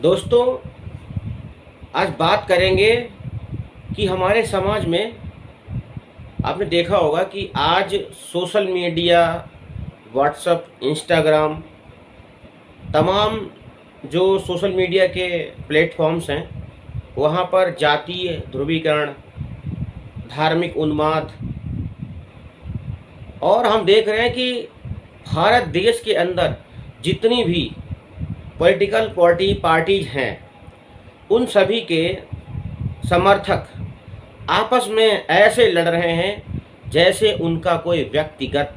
दोस्तों, आज बात करेंगे कि हमारे समाज में आपने देखा होगा कि आज सोशल मीडिया, व्हाट्सएप, इंस्टाग्राम, तमाम जो सोशल मीडिया के प्लेटफॉर्म्स हैं, वहाँ पर जातीय ध्रुवीकरण, धार्मिक उन्माद और हम देख रहे हैं कि भारत देश के अंदर जितनी भी पॉलिटिकल पार्टीज हैं, उन सभी के समर्थक आपस में ऐसे लड़ रहे हैं जैसे उनका कोई व्यक्तिगत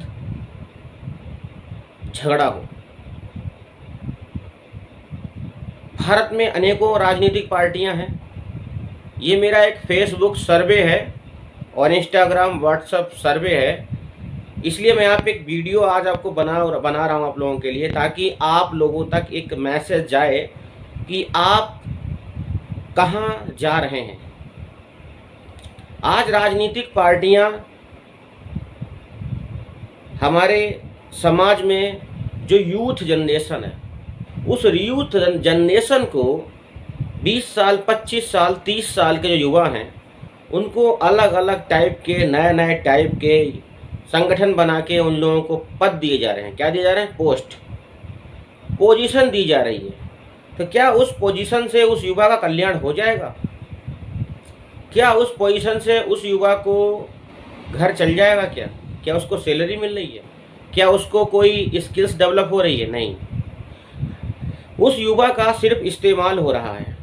झगड़ा हो। भारत में अनेकों राजनीतिक पार्टियां हैं। ये मेरा एक फेसबुक सर्वे है और इंस्टाग्राम, व्हाट्सएप सर्वे है। इसलिए मैं आप एक वीडियो आज आपको बना रहा हूँ आप लोगों के लिए, ताकि आप लोगों तक एक मैसेज जाए कि आप कहाँ जा रहे हैं। आज राजनीतिक पार्टियां हमारे समाज में जो यूथ जनरेशन है, उस यूथ जनरेशन को 20 साल, 25 साल, 30 साल के जो युवा हैं, उनको अलग अलग टाइप के नए टाइप के संगठन बना के उन लोगों को पद दिए जा रहे हैं। क्या दिए जा रहे हैं? पोजीशन दी जा रही है। तो क्या उस पोजीशन से उस युवा का कल्याण हो जाएगा? क्या उस पोजीशन से उस युवा को घर चल जाएगा? क्या उसको सैलरी मिल रही है? क्या उसको कोई स्किल्स डेवलप हो रही है? नहीं। उस युवा का सिर्फ इस्तेमाल हो रहा है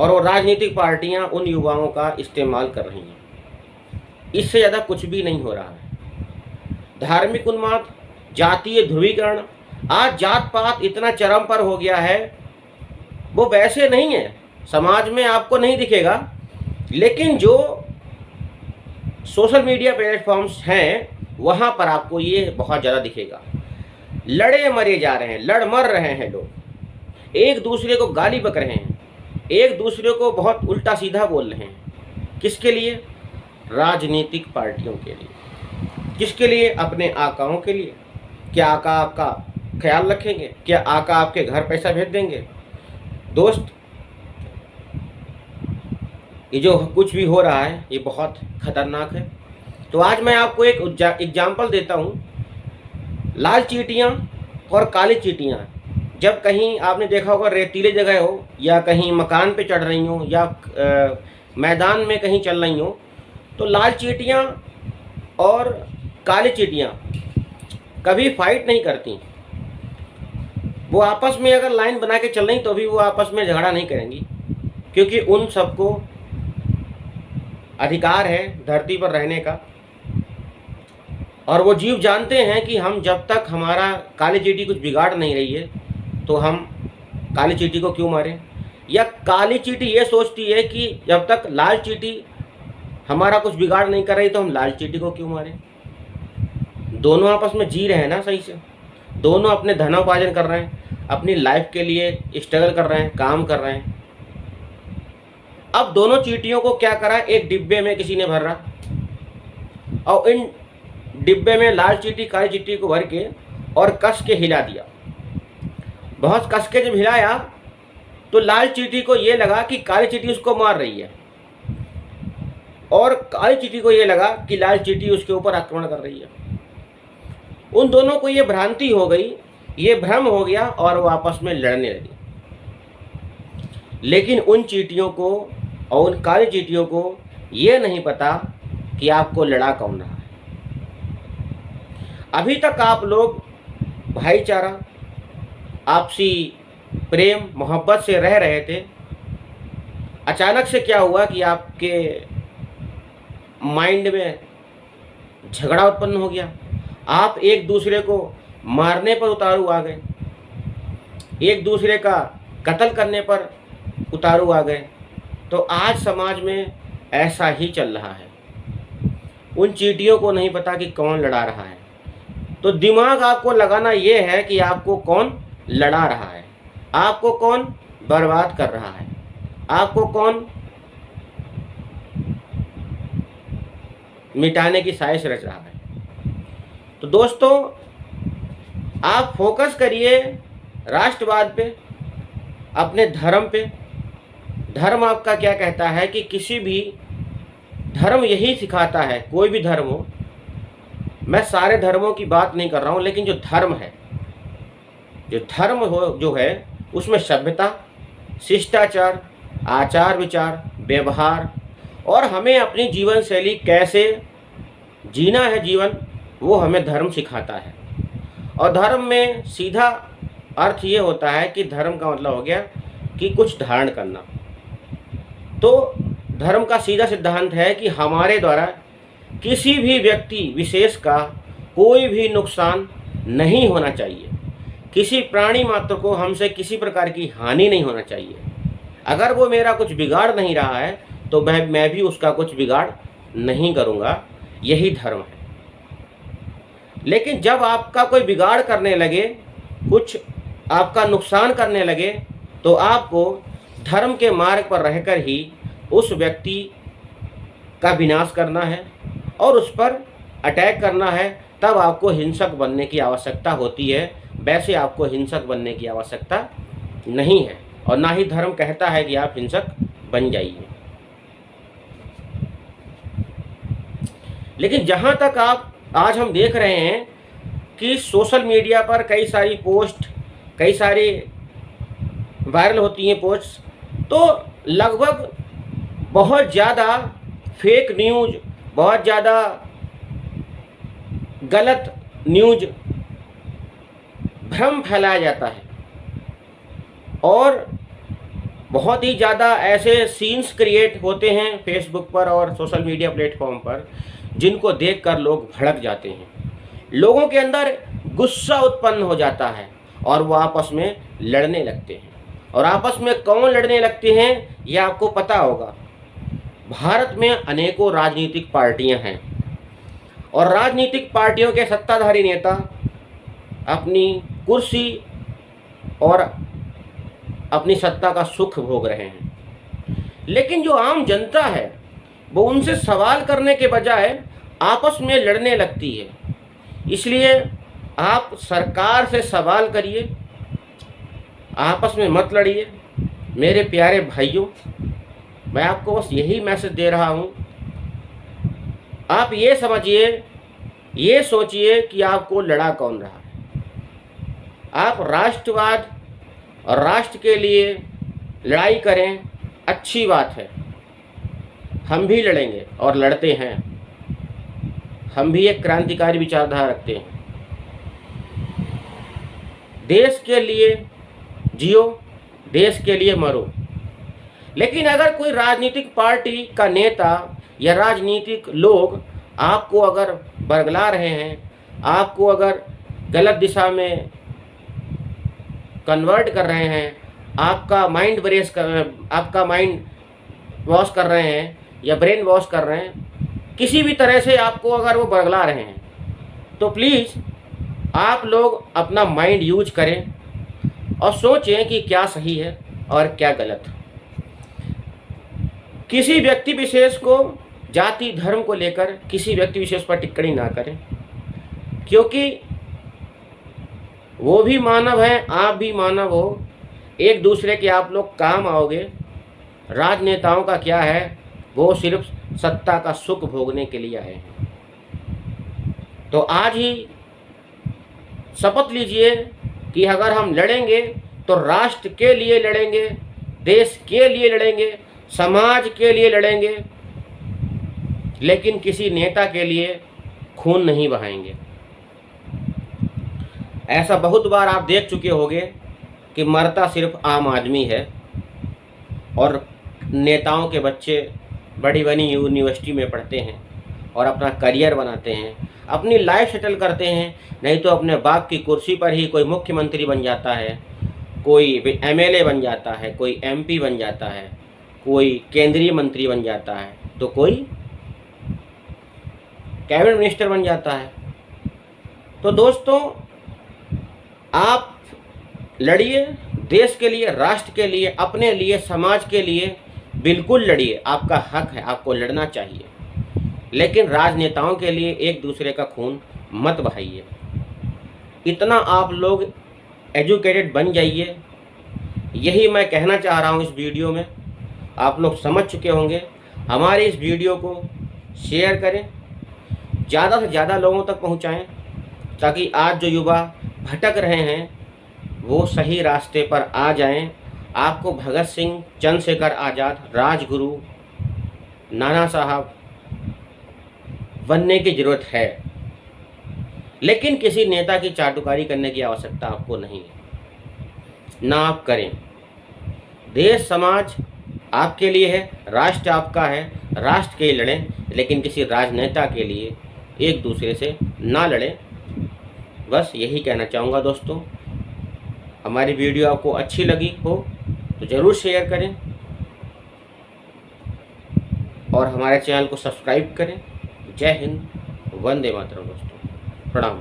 और वो राजनीतिक पार्टियां उन युवाओं का इस्तेमाल कर रही हैं। इससे ज़्यादा कुछ भी नहीं हो रहा है। धार्मिक उन्माद, जातीय ध्रुवीकरण, आज जात पात इतना चरम पर हो गया है। वो वैसे नहीं है, समाज में आपको नहीं दिखेगा, लेकिन जो सोशल मीडिया प्लेटफॉर्म्स हैं वहाँ पर आपको ये बहुत ज़्यादा दिखेगा। लड़े मरे जा रहे हैं, लड़ मर रहे हैं लोग, एक दूसरे को गाली बक रहे हैं, एक दूसरे को बहुत उल्टा सीधा बोल रहे हैं। किसके लिए? राजनीतिक पार्टियों के लिए। किसके लिए? अपने आकाओं के लिए। क्या आका आपका ख्याल रखेंगे? क्या आका आपके घर पैसा भेज देंगे? दोस्त, ये जो कुछ भी हो रहा है ये बहुत खतरनाक है। तो आज मैं आपको एक एग्जाम्पल देता हूँ। लाल चींटियाँ और काली चींटियाँ जब कहीं आपने देखा होगा रेतीले जगह हो या कहीं मकान पे चढ़ रही हो या मैदान में कहीं चल रही हो, तो लाल चींटियाँ और काली चींटियाँ कभी फाइट नहीं करती। वो आपस में अगर लाइन बना के चल रही तो भी वो आपस में झगड़ा नहीं करेंगी, क्योंकि उन सबको अधिकार है धरती पर रहने का। और वो जीव जानते हैं कि हम जब तक हमारा काली चींटी कुछ बिगाड़ नहीं रही है तो हम काली चींटी को क्यों मारें। या काली चींटी ये सोचती है कि जब तक लाल चींटी हमारा कुछ बिगाड़ नहीं कर रही तो हम लाल चींटी को क्यों मारें। दोनों आपस में जी रहे हैं ना सही से, दोनों अपने धनोपार्जन कर रहे हैं, अपनी लाइफ के लिए स्ट्रगल कर रहे हैं, काम कर रहे हैं। अब दोनों चींटियों को क्या करा, एक डिब्बे में किसी ने भर रहा और इन डिब्बे में लाल चींटी काली चींटी को भर के और कस के हिला दिया। बहुत कस के जब हिलाया तो लाल चींटी को ये लगा कि काली चींटी उसको मार रही है और काली चींटी को ये लगा कि लाल चींटी उसके ऊपर आक्रमण कर रही है। उन दोनों को ये भ्रांति हो गई, ये भ्रम हो गया और वो आपस में लड़ने लगे। लेकिन उन चींटियों को और उन काली चींटियों को ये नहीं पता कि आपको लड़ा कौन रहा है। अभी तक आप लोग भाईचारा, आपसी प्रेम मोहब्बत से रह रहे थे। अचानक से क्या हुआ कि आपके माइंड में झगड़ा उत्पन्न हो गया। आप एक दूसरे को मारने पर उतारू आ गए, एक दूसरे का कत्ल करने पर उतारू आ गए। तो आज समाज में ऐसा ही चल रहा है। उन चींटियों को नहीं पता कि कौन लड़ा रहा है। तो दिमाग आपको लगाना ये है कि आपको कौन लड़ा रहा है, आपको कौन बर्बाद कर रहा है, आपको कौन मिटाने की साजिश रच रहा है। तो दोस्तों, आप फोकस करिए राष्ट्रवाद पे, अपने धर्म पे। धर्म आपका क्या कहता है कि किसी भी धर्म यही सिखाता है, कोई भी धर्म हो, मैं सारे धर्मों की बात नहीं कर रहा हूँ, लेकिन जो धर्म है, जो धर्म हो जो है उसमें सभ्यता, शिष्टाचार, आचार विचार, व्यवहार और हमें अपनी जीवन शैली कैसे जीना है जीवन, वो हमें धर्म सिखाता है। और धर्म में सीधा अर्थ ये होता है कि धर्म का मतलब हो गया कि कुछ धारण करना। तो धर्म का सीधा सिद्धांत है कि हमारे द्वारा किसी भी व्यक्ति विशेष का कोई भी नुकसान नहीं होना चाहिए, किसी प्राणी मात्र को हमसे किसी प्रकार की हानि नहीं होना चाहिए। अगर वो मेरा कुछ बिगाड़ नहीं रहा है तो मैं भी उसका कुछ बिगाड़ नहीं करूँगा, यही धर्म है। लेकिन जब आपका कोई बिगाड़ करने लगे, कुछ आपका नुकसान करने लगे, तो आपको धर्म के मार्ग पर रहकर ही उस व्यक्ति का विनाश करना है और उस पर अटैक करना है। तब आपको हिंसक बनने की आवश्यकता होती है, वैसे आपको हिंसक बनने की आवश्यकता नहीं है और ना ही धर्म कहता है कि आप हिंसक बन जाइए। लेकिन जहाँ तक आज हम देख रहे हैं कि सोशल मीडिया पर कई सारी पोस्ट, कई सारी वायरल होती हैं पोस्ट, तो लगभग बहुत ज़्यादा फेक न्यूज़, बहुत ज़्यादा गलत न्यूज़, भ्रम फैलाया जाता है और बहुत ही ज़्यादा ऐसे सीन्स क्रिएट होते हैं फेसबुक पर और सोशल मीडिया प्लेटफॉर्म पर, जिनको देखकर लोग भड़क जाते हैं। लोगों के अंदर गुस्सा उत्पन्न हो जाता है और वो आपस में लड़ने लगते हैं। और आपस में कौन लड़ने लगते हैं ये आपको पता होगा। भारत में अनेकों राजनीतिक पार्टियां हैं और राजनीतिक पार्टियों के सत्ताधारी नेता अपनी कुर्सी और अपनी सत्ता का सुख भोग रहे हैं। लेकिन जो आम जनता है वो उनसे सवाल करने के बजाय आपस में लड़ने लगती है। इसलिए आप सरकार से सवाल करिए, आपस में मत लड़िए। मेरे प्यारे भाइयों, मैं आपको बस यही मैसेज दे रहा हूँ। आप ये समझिए, ये सोचिए कि आपको लड़ा कौन रहा है। आप राष्ट्रवाद और राष्ट्र के लिए लड़ाई करें, अच्छी बात है, हम भी लड़ेंगे और लड़ते हैं। हम भी एक क्रांतिकारी विचारधारा रखते हैं। देश के लिए जियो, देश के लिए मरो। लेकिन अगर कोई राजनीतिक पार्टी का नेता या राजनीतिक लोग आपको अगर बरगला रहे हैं, आपको अगर गलत दिशा में कन्वर्ट कर रहे हैं, आपका माइंड वॉश कर रहे हैं या ब्रेन वॉश कर रहे हैं, किसी भी तरह से आपको अगर वो बरगला रहे हैं, तो प्लीज़ आप लोग अपना माइंड यूज करें और सोचें कि क्या सही है और क्या गलत। किसी व्यक्ति विशेष को, जाति धर्म को लेकर किसी व्यक्ति विशेष पर टिप्पणी ना करें, क्योंकि वो भी मानव है, आप भी मानव हो, एक दूसरे के आप लोग काम आओगे। राजनेताओं का क्या है, वो सिर्फ सत्ता का सुख भोगने के लिए आए हैं। तो आज ही शपथ लीजिए कि अगर हम लड़ेंगे तो राष्ट्र के लिए लड़ेंगे, देश के लिए लड़ेंगे, समाज के लिए लड़ेंगे, लेकिन किसी नेता के लिए खून नहीं बहाएंगे। ऐसा बहुत बार आप देख चुके होंगे कि मरता सिर्फ आम आदमी है और नेताओं के बच्चे बड़ी बड़ी यूनिवर्सिटी में पढ़ते हैं और अपना करियर बनाते हैं, अपनी लाइफ सेटल करते हैं। नहीं तो अपने बाप की कुर्सी पर ही कोई मुख्यमंत्री बन जाता है, कोई एमएलए बन जाता है, कोई एमपी बन जाता है, कोई केंद्रीय मंत्री बन जाता है, तो कोई कैबिनेट मिनिस्टर बन जाता है। तो दोस्तों, आप लड़िए देश के लिए, राष्ट्र के लिए, अपने लिए, समाज के लिए बिल्कुल लड़िए। आपका हक है, आपको लड़ना चाहिए, लेकिन राजनेताओं के लिए एक दूसरे का खून मत बहाइए। इतना आप लोग एजुकेटेड बन जाइए यही मैं कहना चाह रहा हूँ इस वीडियो में। आप लोग समझ चुके होंगे। हमारे इस वीडियो को शेयर करें, ज़्यादा से ज़्यादा लोगों तक पहुँचाएं, ताकि आज जो युवा भटक रहे हैं वो सही रास्ते पर आ जाएं। आपको भगत सिंह, चंद्रशेखर आज़ाद, राजगुरु, नाना साहब बनने की ज़रूरत है, लेकिन किसी नेता की चाटुकारी करने की आवश्यकता आपको नहीं है, ना आप करें। देश समाज आपके लिए है, राष्ट्र आपका है, राष्ट्र के लिए लड़ें, लेकिन किसी राजनेता के लिए एक दूसरे से ना लड़ें। बस यही कहना चाहूँगा दोस्तों। हमारी वीडियो आपको अच्छी लगी हो तो ज़रूर शेयर करें और हमारे चैनल को सब्सक्राइब करें। जय हिंद, वंदे मातरम दोस्तों, प्रणाम।